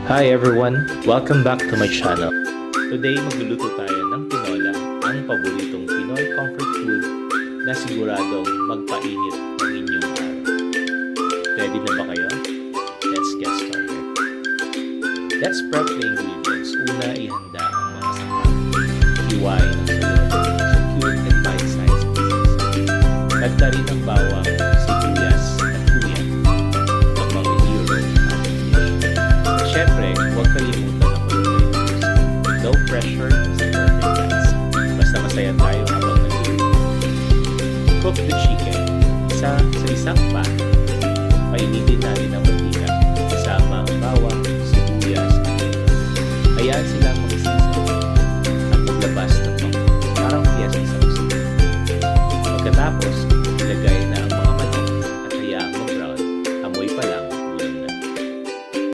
Hi everyone! Welcome back to my channel. Today, magluluto tayo ng tinola, ang paboritong Pinoy comfort food na siguradong magpainit ng inyong araw. Ready na ba kayo? Let's get started. Let's prep the ingredients. Una, ihanda ang mga sangkap. Hiwain ang sayote sa cute and bite-sized pieces. Lagda rin ang bawang, sibuyas at luya ng mga hero at dish. Siyempre, huwag kalimutan ang mga low pressure sa perfect gas. Basta masaya tayo habang nagluluto. Cook the chicken. Sa isang pan, painitin natin ang